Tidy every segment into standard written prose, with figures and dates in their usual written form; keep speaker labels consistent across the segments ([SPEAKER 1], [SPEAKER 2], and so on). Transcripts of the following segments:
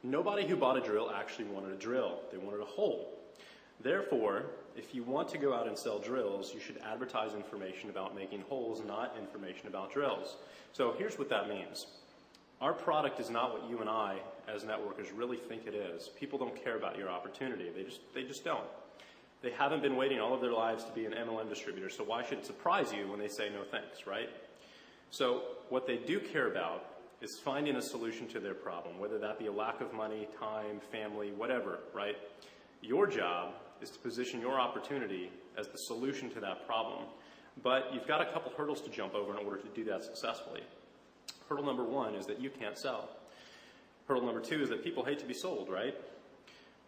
[SPEAKER 1] Nobody who bought a drill actually wanted a drill. They wanted a hole. Therefore, if you want to go out and sell drills, you should advertise information about making holes, not information about drills. So here's what that means. Our product is not what you and I, as networkers, really think it is. People don't care about your opportunity. They just don't. They haven't been waiting all of their lives to be an MLM distributor, so why should it surprise you when they say no thanks, right? So what they do care about is finding a solution to their problem, whether that be a lack of money, time, family, whatever, right? Your job is to position your opportunity as the solution to that problem. But you've got a couple hurdles to jump over in order to do that successfully. Hurdle number one is that you can't sell. Hurdle number two is that people hate to be sold, right?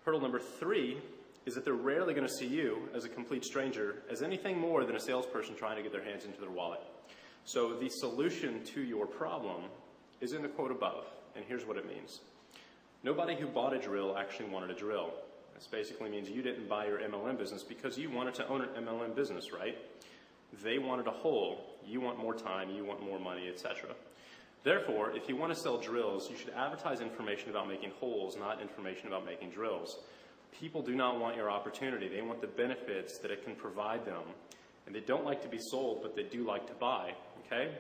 [SPEAKER 1] Hurdle number three is that they're rarely going to see you as a complete stranger as anything more than a salesperson trying to get their hands into their wallet. So the solution to your problem is in the quote above, and here's what it means. Nobody who bought a drill actually wanted a drill. This basically means you didn't buy your MLM business because you wanted to own an MLM business, right? They wanted a hole. You want more time, you want more money, etc. Therefore, if you want to sell drills, you should advertise information about making holes, not information about making drills. People do not want your opportunity. They want the benefits that it can provide them. And they don't like to be sold, but they do like to buy, okay?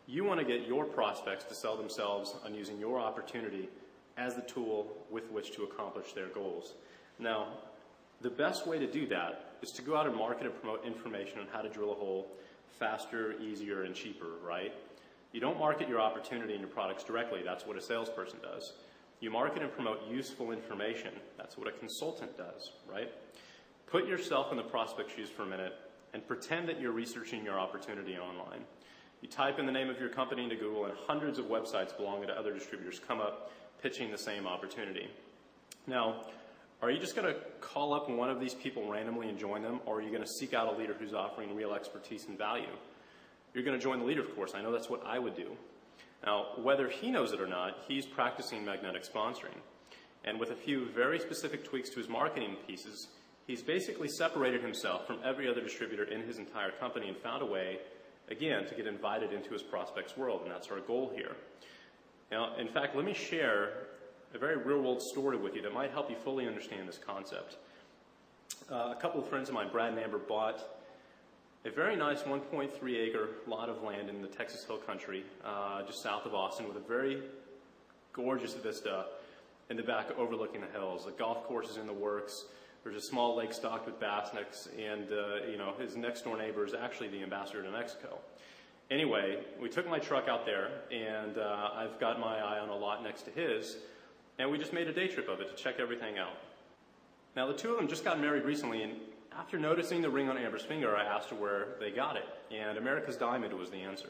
[SPEAKER 1] You want to get your prospects to sell themselves on using your opportunity as the tool with which to accomplish their goals. Now, the best way to do that is to go out and market and promote information on how to drill a hole faster, easier, and cheaper, right? You don't market your opportunity and your products directly. That's what a salesperson does. You market and promote useful information. That's what a consultant does, right? Put yourself in the prospect's shoes for a minute and pretend that you're researching your opportunity online. You type in the name of your company into Google and hundreds of websites belonging to other distributors come up pitching the same opportunity. Now, are you just going to call up one of these people randomly and join them, or are you going to seek out a leader who's offering real expertise and value? You're going to join the leader, of course. I know that's what I would do. Now, whether he knows it or not, he's practicing magnetic sponsoring. And with a few very specific tweaks to his marketing pieces, he's basically separated himself from every other distributor in his entire company and found a way, again, to get invited into his prospect's world, and that's our goal here. Now, in fact, let me share a very real-world story with you that might help you fully understand this concept. A couple of friends of mine, Brad and Amber, bought a very nice 1.3-acre lot of land in the Texas Hill Country, just south of Austin, with a very gorgeous vista in the back overlooking the hills. The golf course is in the works. There's a small lake stocked with bass next, and his next-door neighbor is actually the ambassador to Mexico. Anyway, we took my truck out there, and I've got my eye on a lot next to his, and we just made a day trip of it to check everything out. Now, the two of them just got married recently, and after noticing the ring on Amber's finger, I asked her where they got it, and America's Diamond was the answer.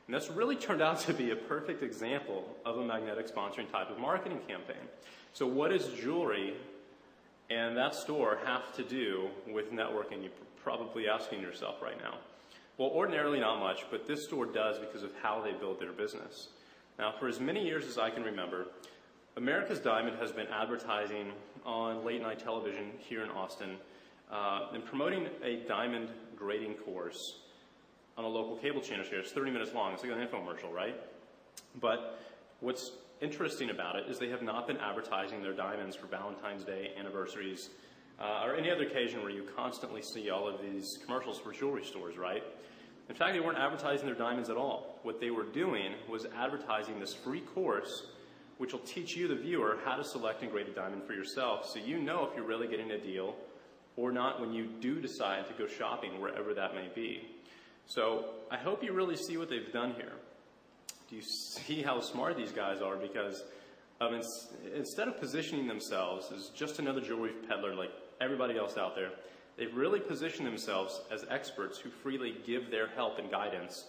[SPEAKER 1] And this really turned out to be a perfect example of a magnetic sponsoring type of marketing campaign. So what does jewelry and that store have to do with networking? You're probably asking yourself right now. Well, ordinarily not much, but this store does because of how they build their business. Now, for as many years as I can remember, America's Diamond has been advertising on late-night television here in Austin and promoting a diamond grading course on a local cable channel here. It's 30 minutes long. It's like an infomercial, right? But what's interesting about it is they have not been advertising their diamonds for Valentine's Day, anniversaries, or any other occasion where you constantly see all of these commercials for jewelry stores, right? In fact, they weren't advertising their diamonds at all. What they were doing was advertising this free course which will teach you, the viewer, how to select and grade a diamond for yourself so you know if you're really getting a deal or not when you do decide to go shopping wherever that may be. So I hope you really see what they've done here. Do you see how smart these guys are? Because instead of positioning themselves as just another jewelry peddler like everybody else out there, they've really positioned themselves as experts who freely give their help and guidance,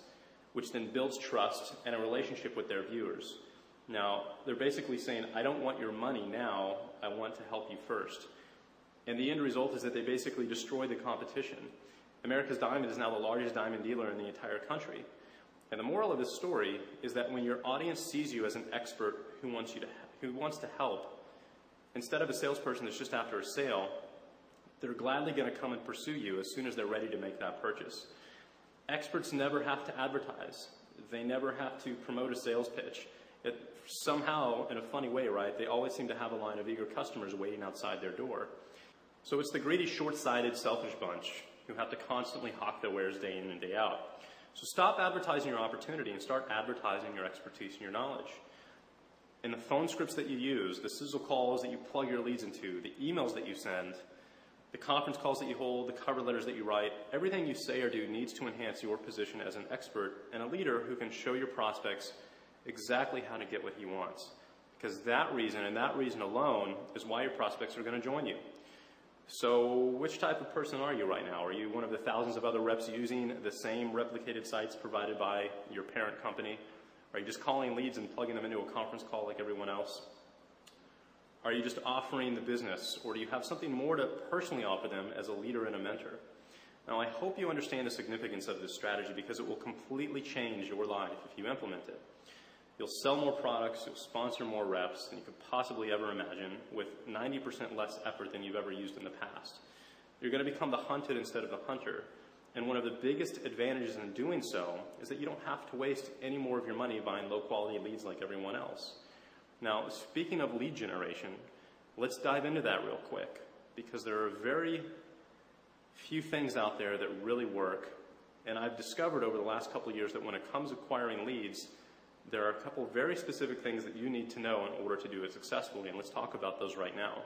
[SPEAKER 1] which then builds trust and a relationship with their viewers. Now, they're basically saying, I don't want your money now, I want to help you first. And the end result is that they basically destroy the competition. America's Diamond is now the largest diamond dealer in the entire country. And the moral of this story is that when your audience sees you as an expert who wants to help, instead of a salesperson that's just after a sale, they're gladly going to come and pursue you as soon as they're ready to make that purchase. Experts never have to advertise. They never have to promote a sales pitch. Yet somehow, in a funny way, right, they always seem to have a line of eager customers waiting outside their door. So it's the greedy, short-sighted, selfish bunch who have to constantly hawk their wares day in and day out. So stop advertising your opportunity and start advertising your expertise and your knowledge. In the phone scripts that you use, the sizzle calls that you plug your leads into, the emails that you send, the conference calls that you hold, the cover letters that you write, everything you say or do needs to enhance your position as an expert and a leader who can show your prospects exactly how to get what he wants. Because that reason, and that reason alone, is why your prospects are going to join you. So which type of person are you right now? Are you one of the thousands of other reps using the same replicated sites provided by your parent company? Are you just calling leads and plugging them into a conference call like everyone else? Are you just offering the business, or do you have something more to personally offer them as a leader and a mentor? Now, I hope you understand the significance of this strategy because it will completely change your life if you implement it. You'll sell more products, you'll sponsor more reps than you could possibly ever imagine with 90% less effort than you've ever used in the past. You're going to become the hunted instead of the hunter. And one of the biggest advantages in doing so is that you don't have to waste any more of your money buying low-quality leads like everyone else. Now, speaking of lead generation, let's dive into that real quick because there are very few things out there that really work. And I've discovered over the last couple of years that when it comes to acquiring leads, there are a couple of very specific things that you need to know in order to do it successfully, and let's talk about those right now.